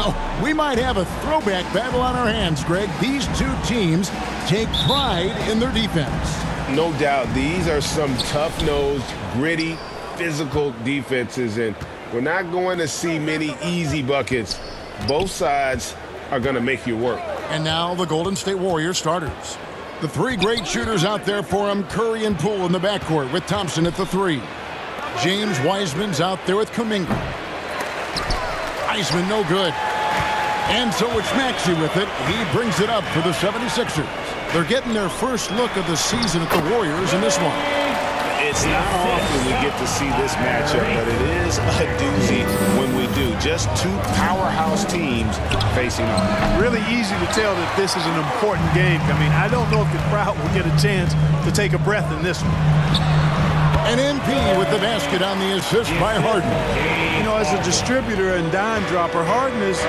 Well, we might have a throwback battle on our hands, Greg. These two teams take pride in their defense. No doubt. These are some tough-nosed, gritty, physical defenses, and we're not going to see many easy buckets. Both sides are going to make you work. And now the Golden State Warriors starters. The three great shooters out there for them, Curry and Poole in the backcourt with Thompson at the three. James Wiseman's out there with Kuminga. Wiseman no good. And so it's Maxey with it. He brings it up for the 76ers. They're getting their first look of the season at the Warriors in this one. It's not often we get to see this matchup, but it is a doozy when we do. Just two powerhouse teams facing off. Really easy to tell that this is an important game. I mean, I don't know if the crowd will get a chance to take a breath in this one. And MP with the basket on the assist by Harden. You know, as a distributor and dime dropper, Harden has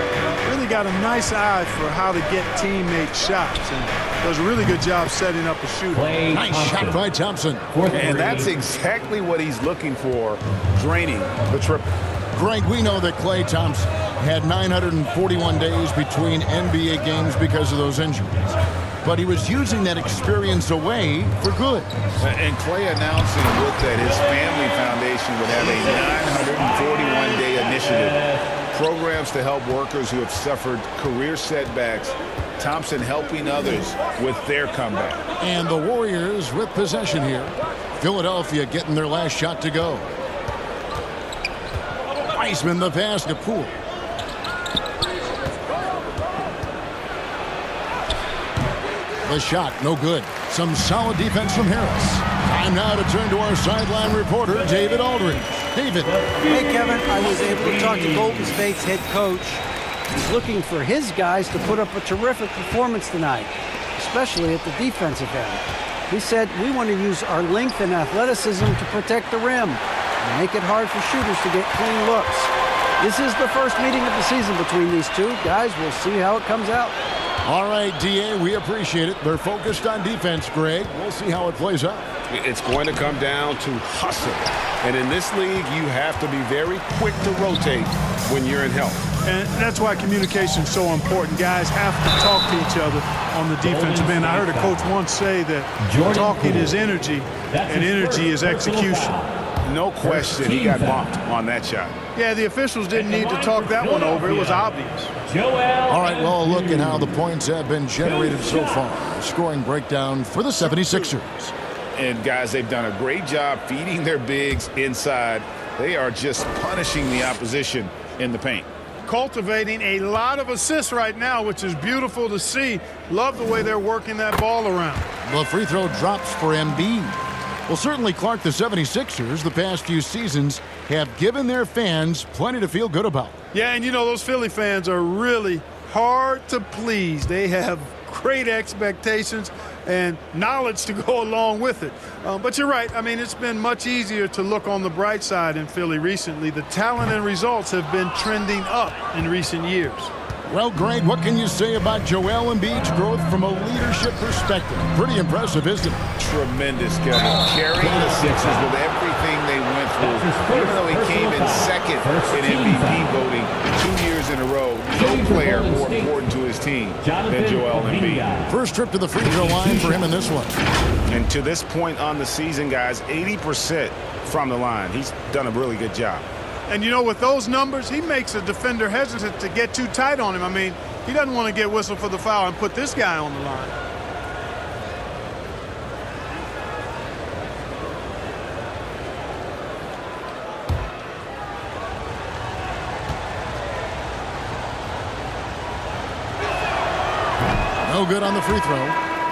really got a nice eye for how to get teammate shots and does a really good job setting up a shooter. Nice shot by Thompson. And that's exactly what he's looking for, draining the triple. Greg, we know that Klay Thompson had 941 days between NBA games because of those injuries. But he was using that experience away for good. And Klay announcing with that his family foundation would have a 941-day initiative. Programs to help workers who have suffered career setbacks. Thompson helping others with their comeback. And the Warriors with possession here. Philadelphia getting their last shot to go. Wiseman the pass to Poole. The shot, no good. Some solid defense from Harris. Time now to turn to our sideline reporter, David Aldridge. David. Hey, Kevin. I was able to talk to Golden State's head coach. He's looking for his guys to put up a terrific performance tonight, especially at the defensive end. He said, we want to use our length and athleticism to protect the rim and make it hard for shooters to get clean looks. This is the first meeting of the season between these two. Guys, we'll see how it comes out. All right, D.A., we appreciate it. They're focused on defense, Greg. We'll see how it plays out. It's going to come down to hustle. And in this league, you have to be very quick to rotate when you're in health. And that's why communication is so important. Guys have to talk to each other on the defensive end. I heard a coach once say that talking is energy and energy is execution. No question he got bumped on that shot. Yeah, the officials didn't need to talk that one over. It was obvious. All right, well, look at how the points have been generated so far. Scoring breakdown for the 76ers. And, guys, they've done a great job feeding their bigs inside. They are just punishing the opposition in the paint. Cultivating a lot of assists right now, which is beautiful to see. Love the way they're working that ball around. The free throw drops for Embiid. Well, certainly, Clark, the 76ers, the past few seasons, have given their fans plenty to feel good about. Yeah, and you know, those Philly fans are really hard to please. They have great expectations and knowledge to go along with it. But you're right. I mean, it's been much easier to look on the bright side in Philly recently. The talent and results have been trending up in recent years. Well, Greg, what can you say about Joel Embiid's growth from a leadership perspective? Pretty impressive, isn't it? Tremendous, Kevin. Carrying the Sixers with everything they went through. Even though he came in second in MVP voting 2 years in a row, no player more important to his team than Joel Embiid. First trip to the free throw line for him in this one. And to this point on the season, guys, 80% from the line. He's done a really good job. And, you know, with those numbers, he makes a defender hesitant to get too tight on him. I mean, he doesn't want to get whistled for the foul and put this guy on the line. No good on the free throw.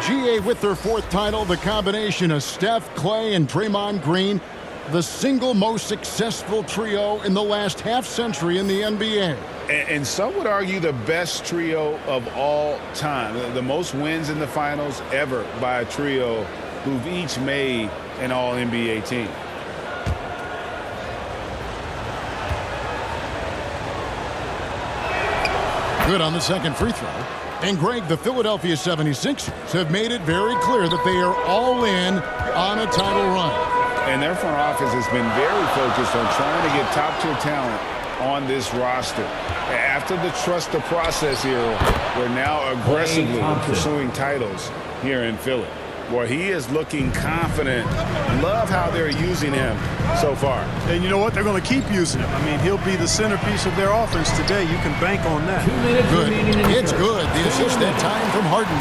GA with their fourth title, the combination of Steph, Klay, and Draymond Green. The single most successful trio in the last half-century in the NBA. And some would argue the best trio of all time. The most wins in the finals ever by a trio who've each made an All-NBA team. Good on the second free throw. And Greg, the Philadelphia 76ers have made it very clear that they are all in on a title run. And their front office has been very focused on trying to get top-tier talent on this roster. After the trust the process era, we're now aggressively pursuing titles here in Philly. Well, he is looking confident. Love how they're using him so far. And you know what? They're going to keep using him. I mean, he'll be the centerpiece of their offense today. You can bank on that. Good. It's good. The assist that time from Harden.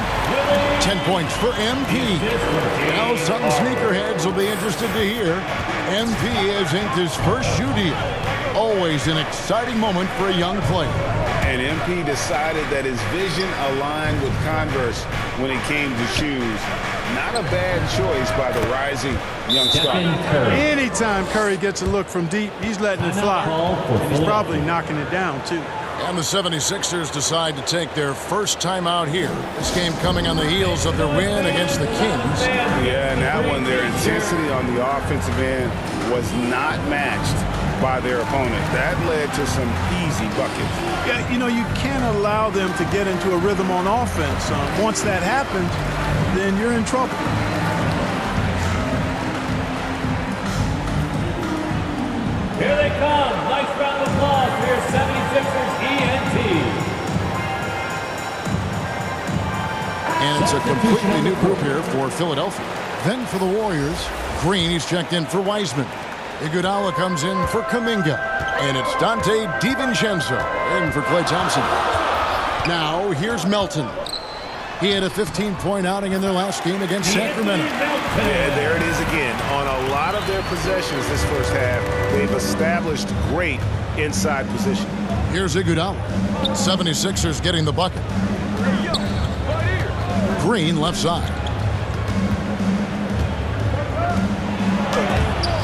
10 points for MP. Now some sneakerheads will be interested to hear MP has inked his first shoe deal. Always an exciting moment for a young player. And MP decided that his vision aligned with Converse when it came to shoes. Not a bad choice by the rising young star. Anytime Curry gets a look from deep, he's letting it fly. He's probably knocking it down, too. And the 76ers decide to take their first time out here. This game coming on the heels of their win against the Kings. Yeah, and that one, their intensity on the offensive end was not matched by their opponent. That led to some easy buckets. Yeah, you know, you can't allow them to get into a rhythm on offense. Once that happens, then you're in trouble. Here they come. Nice round of applause for your 76ers ENT. And it's a completely new group here for Philadelphia. Then for the Warriors, Green, he's checked in for Wiseman. Iguodala comes in for Kuminga. And it's Dante DiVincenzo in for Klay Thompson. Now, here's Melton. He had a 15-point outing in their last game against Sacramento. Yeah, there it is again. On a lot of their possessions this first half, they've established great inside position. Here's Iguodala. 76ers getting the bucket. Green left side.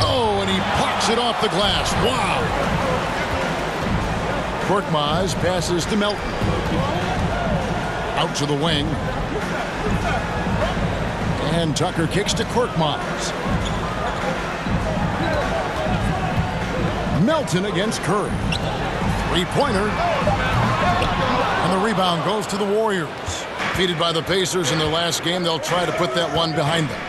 Oh, and he pops it off the glass. Wow. Korkmaz passes to Melton. Out to the wing. And Tucker kicks to Korkmaz. Melton against Curry. Three-pointer. And the rebound goes to the Warriors. Defeated by the Pacers in their last game, they'll try to put that one behind them.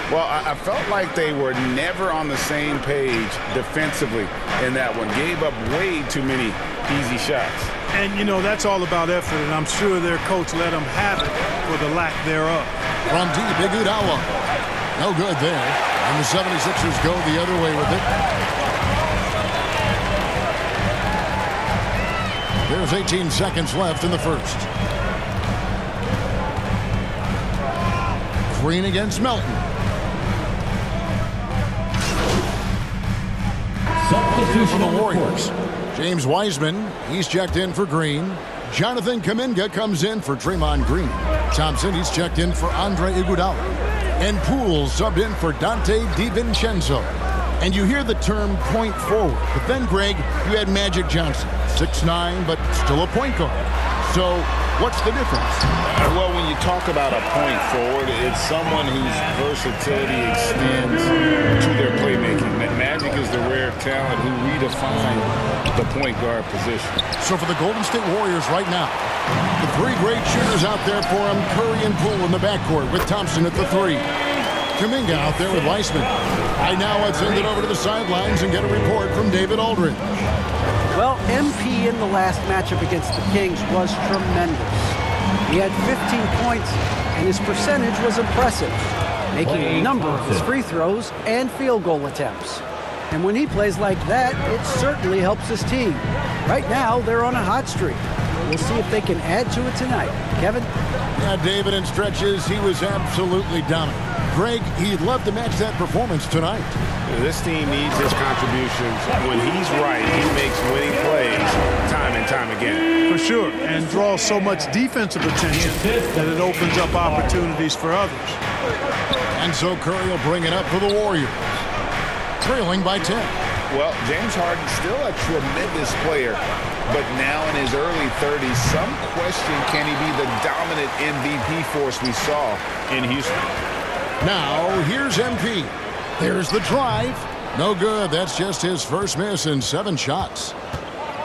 Well, I felt like they were never on the same page defensively in that one. Gave up way too many easy shots. And, you know, that's all about effort, and I'm sure their coach let them have it for the lack thereof. From deep, Iguodala. No good there. And the 76ers go the other way with it. There's 18 seconds left in the first. Green against Melton. Substitution On the Warriors. James Wiseman, he's checked in for Green. Jonathan Kuminga comes in for Draymond Green. Thompson, he's checked in for Andre Iguodala. And Poole subbed in for Dante DiVincenzo. And you hear the term point forward. But then, Greg, you had Magic Johnson. 6'9", but still a point guard. So what's the difference? Well, when you talk about a point forward, it's someone whose versatility extends to their playmaking. Magic is the rare talent who redefined the point guard position. So for the Golden State Warriors right now, the three great shooters out there for them, Curry and Poole in the backcourt with Thompson at the three. Kuminga out there with Weissman. Right now, let's send it over to the sidelines and get a report from David Aldridge. Well, MP in the last matchup against the Kings was tremendous. He had 15 points, and his percentage was impressive, making a number of his free throws and field goal attempts. And when he plays like that, it certainly helps his team. Right now, they're on a hot streak. We'll see if they can add to it tonight. Kevin? Yeah, David, in stretches, he was absolutely dominant. Greg, he'd love to match that performance tonight. This team needs his contributions. When he's right, he makes winning plays time and time again. For sure, and draws so much defensive attention that it opens up opportunities for others. And so Curry will bring it up for the Warriors. Trailing by 10. Well, James Harden still a tremendous player, but now in his early 30s, some question can he be the dominant MVP force we saw in Houston. Now, here's MP. There's the drive. No good. That's just his first miss in 7 shots.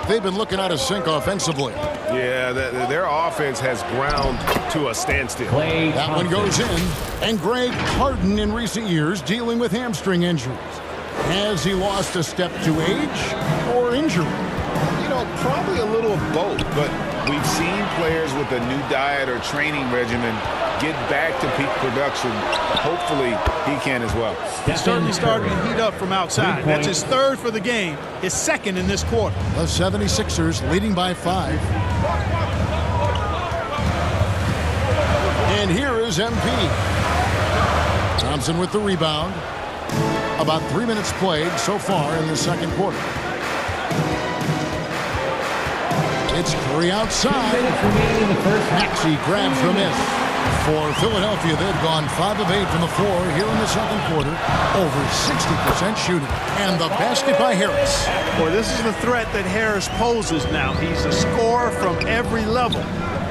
They've been looking out of sync offensively. Yeah, their offense has ground to a standstill. That one goes in. And Greg, Harden in recent years dealing with hamstring injuries. Has he lost a step to age or injury? probably a little of both, but we've seen players with a new diet or training regimen get back to peak production. Hopefully, he can as well. He's certainly starting to heat up from outside. That's his third for the game, his second in this quarter. The 76ers leading by 5. And here is MP. Thompson with the rebound. About 3 minutes played so far in the second quarter. It's Curry outside. Maxey grabs the miss. For Philadelphia, they've gone 5 of 8 from the floor here in the second quarter. Over 60% shooting. And the basket by Harris. Boy, this is the threat that Harris poses now. He's a scorer from every level.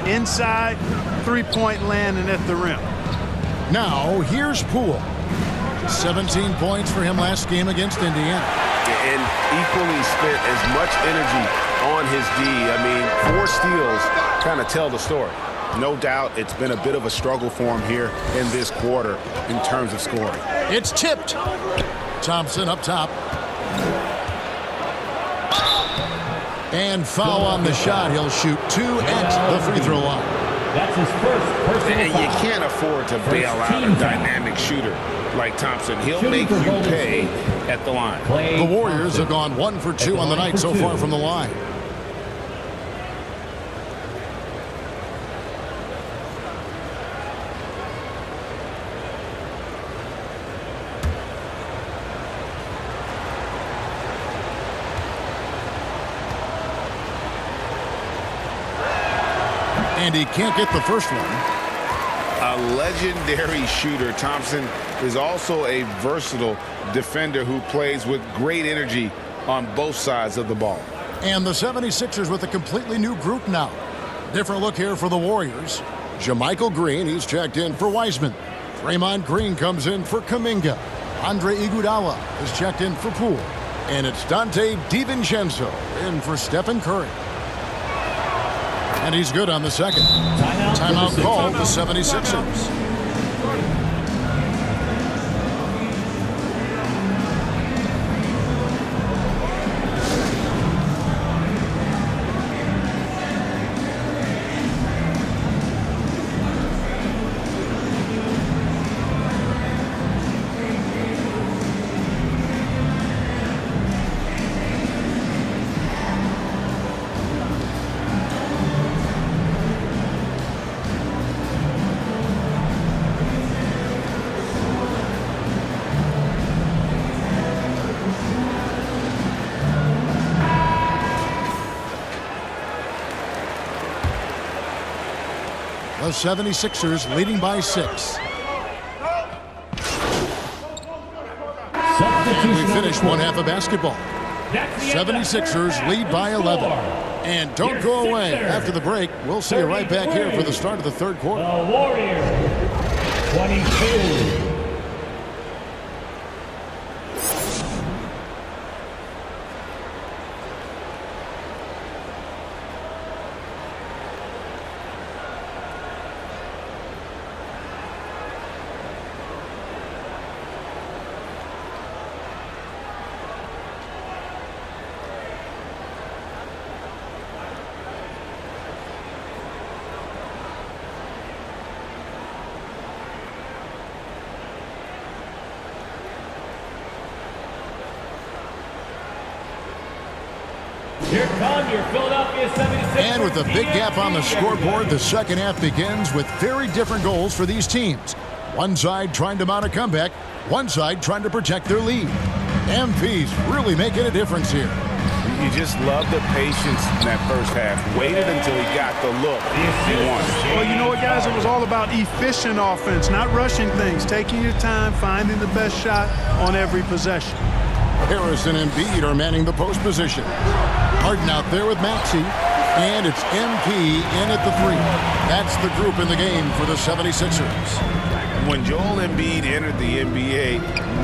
Inside, three-point land, and at the rim. Now, here's Poole. 17 points for him last game against Indiana. And equally spent as much energy on his D. I mean, 4 steals kind of tell the story. No doubt it's been a bit of a struggle for him here in this quarter in terms of scoring. It's tipped. Thompson up top. And foul on the shot. He'll shoot 2 at the free throw line. That's his first personal And you can't afford to bail out a dynamic shooter like Thompson. He'll make you pay at the line. The Warriors have gone 1 for 2 on the night so far from the line. And he can't get the first one. A legendary shooter, Thompson is also a versatile defender who plays with great energy on both sides of the ball. And the 76ers with a completely new group now. Different look here for the Warriors. JaMychal Green, he's checked in for Wiseman. Draymond Green comes in for Kuminga. Andre Iguodala is checked in for Poole. And it's Dante DiVincenzo in for Stephen Curry. And he's good on the second. Timeout called the 76ers. The 76ers leading by 6. And we finish one half of basketball. 76ers lead by 11. And don't go away. After the break, we'll see you right back here for the start of the third quarter. The Warriors, 22. Here come your Philadelphia 76ers. And with a big gap on the scoreboard, the second half begins with very different goals for these teams. One side trying to mount a comeback, one side trying to protect their lead. MP's really making a difference here. You just love the patience in that first half. Waited until he got the look he wanted. Well, you know what, guys? It was all about efficient offense, not rushing things, taking your time, finding the best shot on every possession. Harris and Embiid are manning the post position. Harden out there with Maxey. And it's MP in at the 3. That's the group in the game for the 76ers. When Joel Embiid entered the NBA,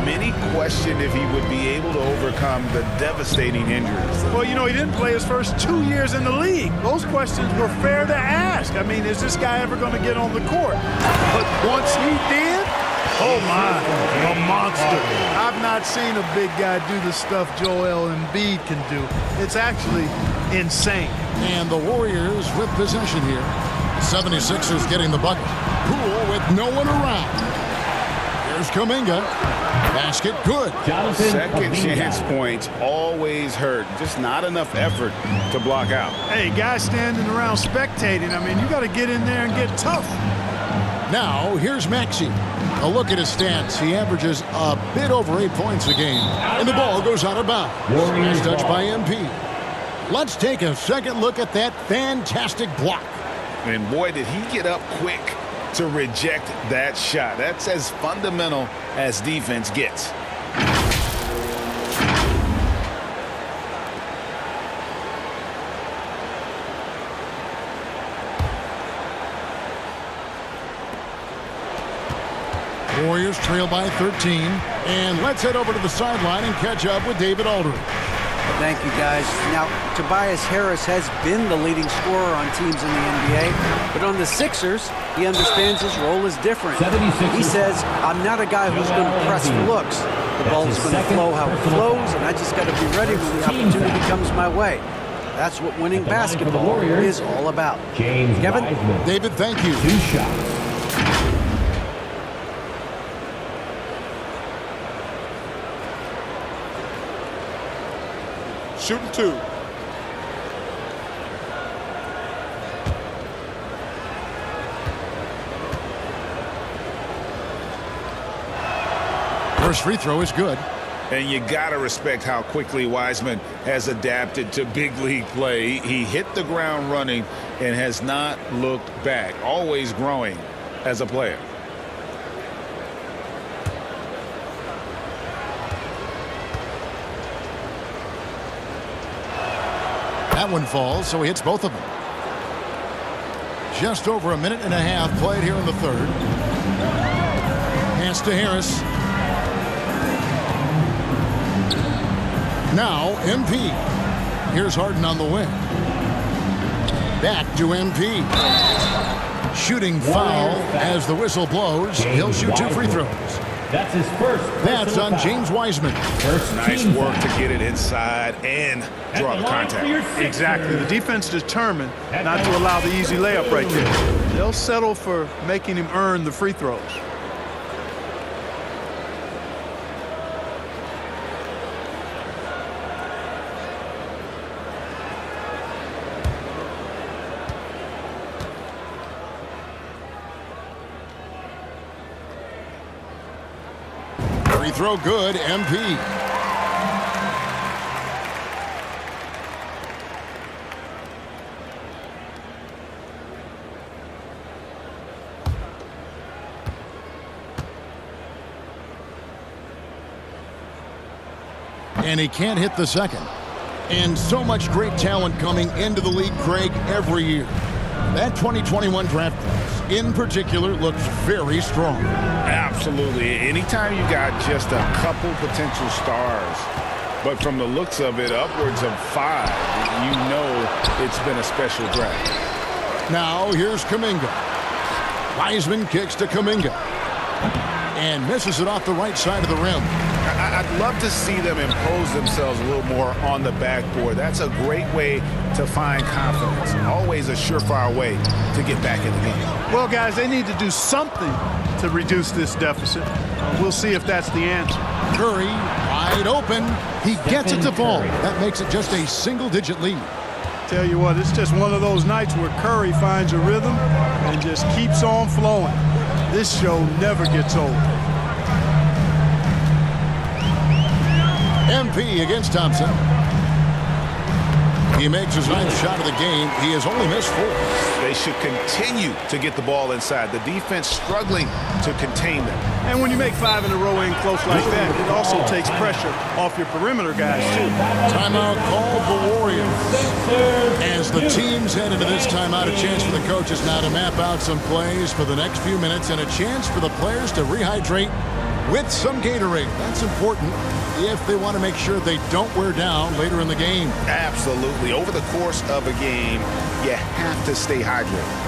many questioned if he would be able to overcome the devastating injuries. Well, you know, he didn't play his first 2 years in the league. Those questions were fair to ask. I mean, is this guy ever going to get on the court? But once he did, oh my, a monster. I've not seen a big guy do the stuff Joel Embiid can do. It's actually insane. And the Warriors with possession here. The 76ers getting the bucket. Poole with no one around. Here's Kuminga. Basket good. Jonathan Second Kuminga. chance points always hurt. Just not enough effort to block out. Hey, guys standing around spectating. I mean, you got to get in there and get tough. Now, here's Maxey. A look at his stats. He averages a bit over 8 points a game. And the ball goes out of bounds. Warriors Nice touch ball. by MP. Let's take a second look at that fantastic block. And boy, did he get up quick to reject that shot. That's as fundamental as defense gets. Warriors trail by 13. And let's head over to the sideline and catch up with David Aldridge. Thank you, guys. Now, Tobias Harris has been the leading scorer on teams in the NBA, but on the Sixers, he understands his role is different. 76ers. He says, I'm not a guy who's going to press for looks. The ball is his going to second flow how it personal flows, and I just got to be ready when the team opportunity foul. comes my way. That's what winning At the line for the basketball Warriors, is all about. James Kevin? Wiseman. David, thank you. 2 shots. Shooting 2. First free throw is good. And you got to respect how quickly Wiseman has adapted to big league play. He hit the ground running and has not looked back, always growing as a player. That one falls, so he hits both of them. Just over a minute and a half played here in the third. Pass to Harris. Now, MP. Here's Harden on the wing. Back to MP. Shooting foul as the whistle blows. He'll shoot 2 free throws. That's his first. That's personal on foul. James Wiseman. First Nice team work to foul. get it inside and At draw the the line for your contact. Sixers. Exactly. The defense determined not to allow the easy layup right there. They'll settle for making him earn the free throws. Free throw good, MP. And he can't hit the second. And so much great talent coming into the league, Craig, every year. That 2021 draft class, in particular, looks very strong. Absolutely. Anytime you got just a couple potential stars, but from the looks of it, upwards of 5, you know it's been a special draft. Now, here's Kuminga. Wiseman kicks to Kuminga. And misses it off the right side of the rim. I'd love to see them impose themselves a little more on the backboard. That's a great way to find confidence. Always a surefire way to get back in the game. Well, guys, they need to do something to reduce this deficit. We'll see if that's the answer. Curry, wide open. He gets it to fall. Curry. That makes it just a single-digit lead. Tell you what, it's just one of those nights where Curry finds a rhythm and just keeps on flowing. This show never gets old. MP against Thompson. He makes his 9th shot of the game. He has only missed 4. They should continue to get the ball inside. The defense struggling to contain them. And when you make 5 in a row in close like that, it also takes pressure off your perimeter guys, too. Timeout called the Warriors. As the teams head into this timeout, a chance for the coaches now to map out some plays for the next few minutes and a chance for the players to rehydrate with some Gatorade. That's important if they want to make sure they don't wear down later in the game. Absolutely. Over the course of a game, you have to stay hydrated.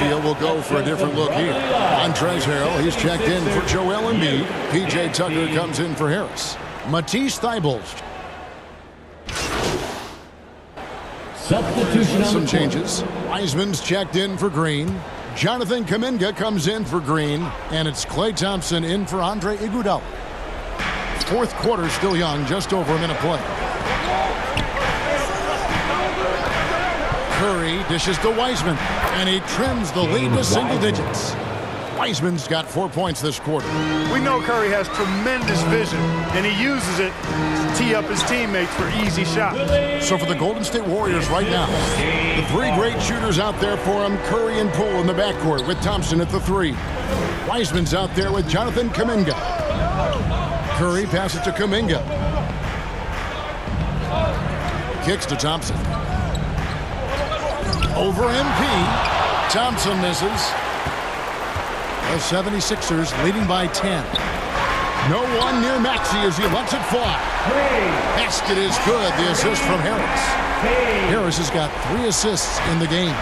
Philadelphia will go for a different look here. Montrezl Harrell, he's checked in for Joel Embiid. P.J. Tucker comes in for Harris. Matisse Thybulle. Substitution on Some the court. changes. Wiseman's checked in for Green. Jonathan Kuminga comes in for Green. And it's Klay Thompson in for Andre Iguodala. Fourth quarter still young, just over a minute play. Curry dishes to Wiseman, and he trims the lead to single digits. Wiseman's got 4 points this quarter. We know Curry has tremendous vision, and he uses it to tee up his teammates for easy shots. So for the Golden State Warriors right now, the three great shooters out there for him, Curry and Poole in the backcourt with Thompson at the three. Wiseman's out there with Jonathan Kuminga. Curry passes to Kuminga. Kicks to Thompson. Over MP. Thompson misses. The 76ers leading by 10. No one near Maxey as he lets it fly. Basket is good. The assist from Harris. Harris has got 3 assists in the game.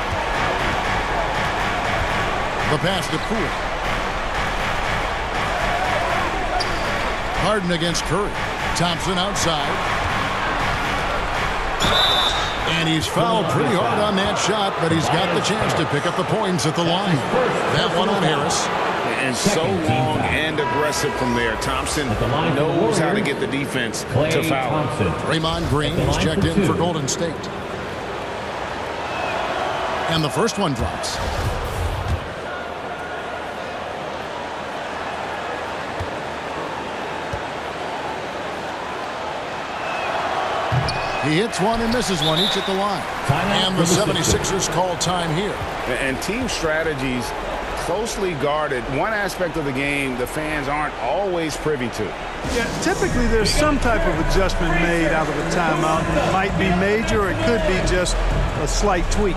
The pass to Poole. Harden against Curry. Thompson outside. And he's fouled pretty hard on that shot, but he's got the chance to pick up the points at the line. That one on Harris. And so long and aggressive from there. Thompson knows how to get the defense to foul. Draymond Green is checked in for Golden State. And the first one drops. He hits one and misses one, each at the line. And the 76ers call time here. And team strategies closely guarded. One aspect of the game the fans aren't always privy to. Yeah, typically there's some type of adjustment made out of a timeout. It might be major, or it could be just a slight tweak.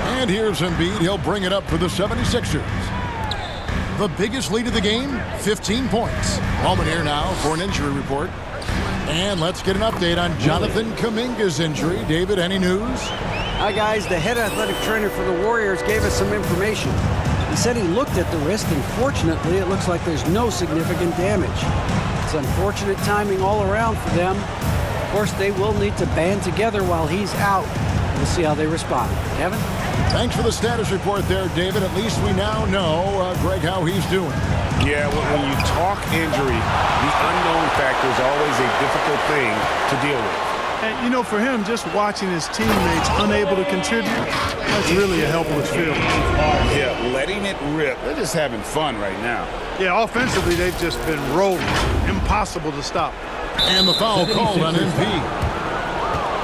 And here's Embiid. He'll bring it up for the 76ers. The biggest lead of the game, 15 points. Moment here now for an injury report. And let's get an update on Jonathan Kuminga's injury. David, any news? Hi, guys. The head athletic trainer for the Warriors gave us some information. He said he looked at the wrist, and fortunately, it looks like there's no significant damage. It's unfortunate timing all around for them. Of course, they will need to band together while he's out. We'll see how they respond. Kevin? Thanks for the status report there, David. At least we now know, Greg, how he's doing. Yeah, when you talk injury, the unknown factor is always a difficult thing to deal with. And, you know, for him, just watching his teammates unable to contribute, that's really a helpless feeling. Yeah, letting it rip. They're just having fun right now. Yeah, offensively, they've just been rolling. Impossible to stop. And the foul called on MP.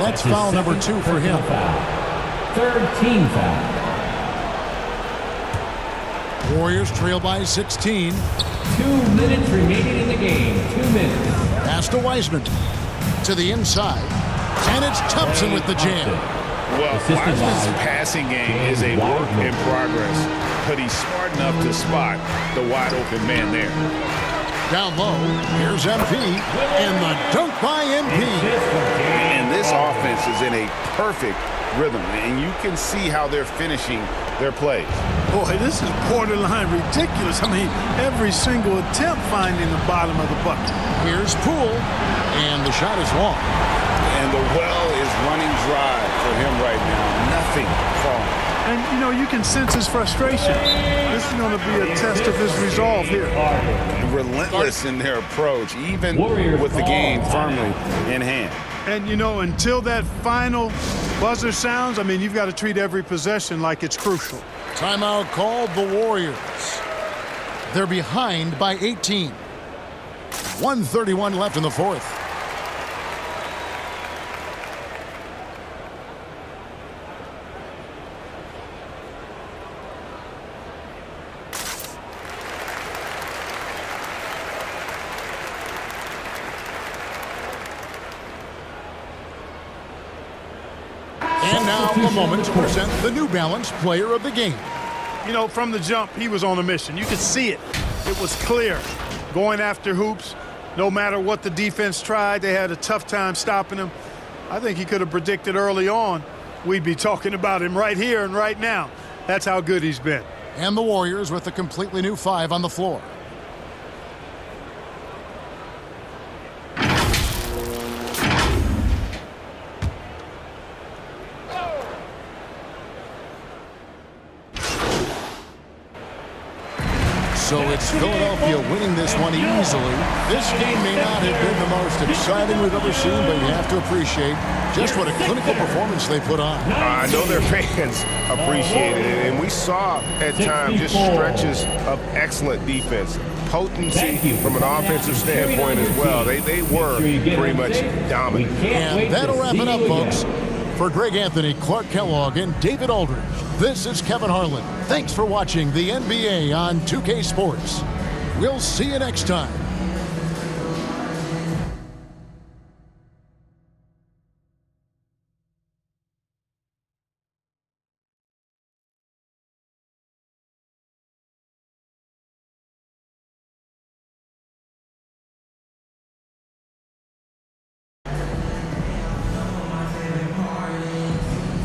That's foul number 2 for him. Third team foul. Warriors trail by 16. 2 minutes remaining in the game. 2 minutes. Pass to Wiseman. To the inside. And it's Thompson with the jam. Well, Wiseman's passing game is a work in progress, but he's smart enough to spot the wide open man there. Down low, here's MP, and the dunk by MP. And this offense is in a perfect rhythm, and you can see how they're finishing their plays. Boy, this is borderline ridiculous. I mean, every single attempt finding the bottom of the bucket. Here's Poole, and the shot is long. And the well is running dry for him right now. Nothing falling. And, you know, you can sense his frustration. This is going to be a test of his resolve here. Relentless in their approach, even with the game firmly in hand. And, you know, until that final buzzer sounds, I mean, you've got to treat every possession like it's crucial. Timeout called the Warriors. They're behind by 18. 1:31 left in the fourth. now a moment to present the New Balance Player of the Game. You know, from the jump, he was on a mission. You could see it. It was clear. Going after hoops, no matter what the defense tried, they had a tough time stopping him. I think he could have predicted early on we'd be talking about him right here and right now. That's how good he's been. And the Warriors with a completely new 5 on the floor. So it's Philadelphia winning this one easily. This game may not have been the most exciting we've ever seen, but you have to appreciate just what a clinical performance they put on. I know their fans appreciated it, and we saw at times just stretches of excellent defense. Potency from an offensive standpoint as well. They were pretty much dominant. And that'll wrap it up, folks. For Greg Anthony, Clark Kellogg, and David Aldridge, this is Kevin Harlan. Thanks for watching the NBA on 2K Sports. We'll see you next time.